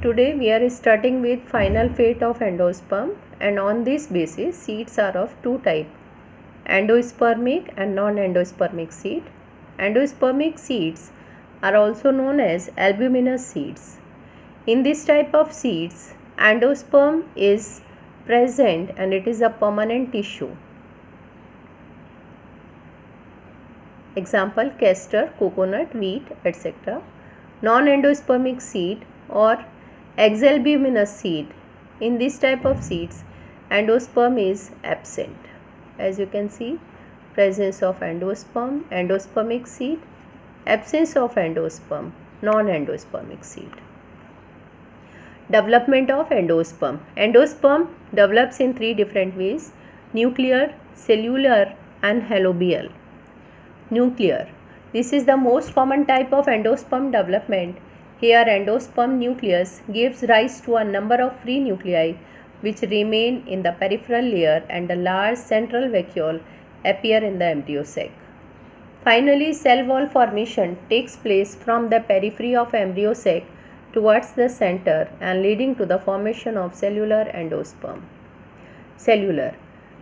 Today we are starting with final fate of endosperm, and on this basis seeds are of two types, endospermic and non-endospermic seed. Endospermic seeds are also known as albuminous seeds. In this type of seeds, endosperm is present and it is a permanent tissue. Example: castor, coconut, wheat, etc. Non-endospermic seed or exalbuminous seed. In this type of seeds, endosperm is absent. As you can see, presence of endosperm, endospermic seed, absence of endosperm, non-endospermic seed. Development of endosperm. Endosperm develops in three different ways: nuclear, cellular and halobial. Nuclear. This is the most common type of endosperm development. Here endosperm nucleus gives rise to a number of free nuclei which remain in the peripheral layer, and a large central vacuole appear in the embryo sac. Finally, cell wall formation takes place from the periphery of embryo sac towards the center and leading to the formation of cellular endosperm. Cellular.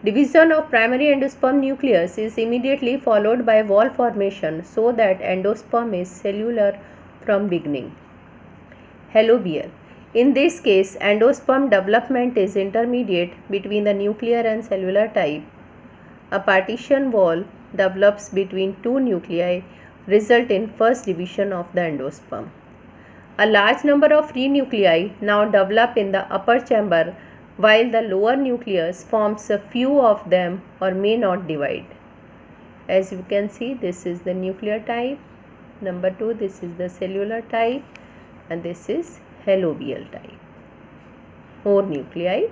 Division of primary endosperm nucleus is immediately followed by wall formation, so that endosperm is cellular from beginning. Halobial. In this case, endosperm development is intermediate between the nuclear and cellular type. A partition wall develops between two nuclei, result in first division of the endosperm. A large number of free nuclei now develop in the upper chamber, while the lower nucleus forms a few of them or may not divide. As you can see, this is the nuclear type. Number 2, this is the cellular type, and this is halobial type. More nuclei,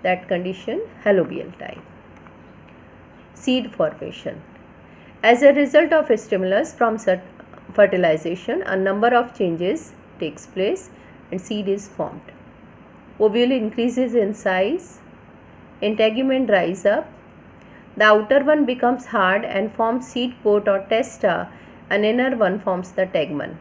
that condition halobial type. Seed formation. As a result of a stimulus from fertilization, a number of changes takes place and seed is formed. Ovule increases in size, integument dries up, the outer one becomes hard and forms seed coat or testa, and inner one forms the tegmen.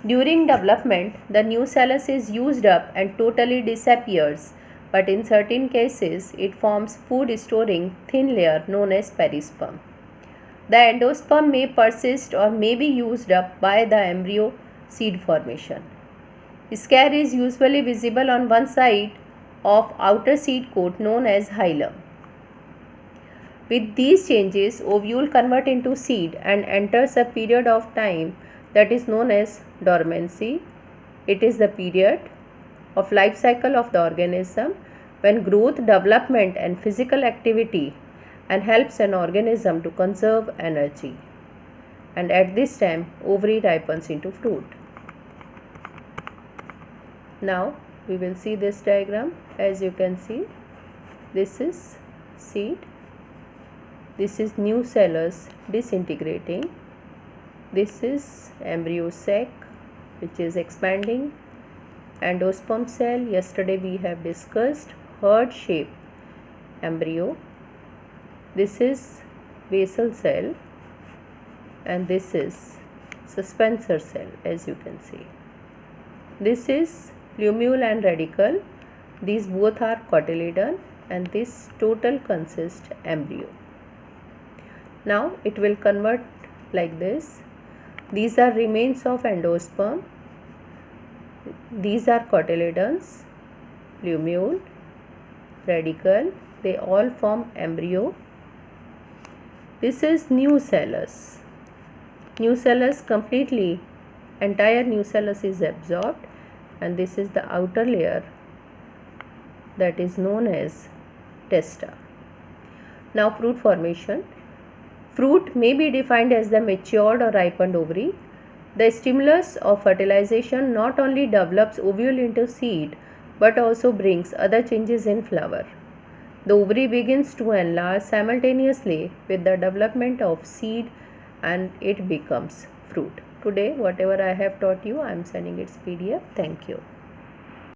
During development, the nucellus is used up and totally disappears, but in certain cases it forms food storing thin layer known as perisperm. The endosperm may persist or may be used up by the embryo seed formation. Scare is usually visible on one side of outer seed coat known as hilum. With these changes, ovule convert into seed and enters a period of time that is known as dormancy. It is the period of life cycle of the organism when growth, development and physical activity and helps an organism to conserve energy. And at this time, ovary ripens into fruit. Now we will see this diagram. As you can see, this is seed, this is nucellus disintegrating, this is embryo sac which is expanding, endosperm cell. Yesterday we have discussed heart shape embryo, this is basal cell, and this is suspensor cell. As you can see, this is plumule and radicle. These both are cotyledon, and this total consists embryo. Now it will convert like this. These are remains of endosperm. These are cotyledons, plumule, radicle. They all form embryo. This is nucellus. Nucellus completely, entire nucellus is absorbed, and this is the outer layer that is known as testa. Now fruit formation. Fruit may be defined as the matured or ripened ovary. The stimulus of fertilization not only develops ovule into seed but also brings other changes in flower. The ovary begins to enlarge simultaneously with the development of seed, and it becomes fruit. Today, whatever I have taught you, I am sending its PDF. Thank you.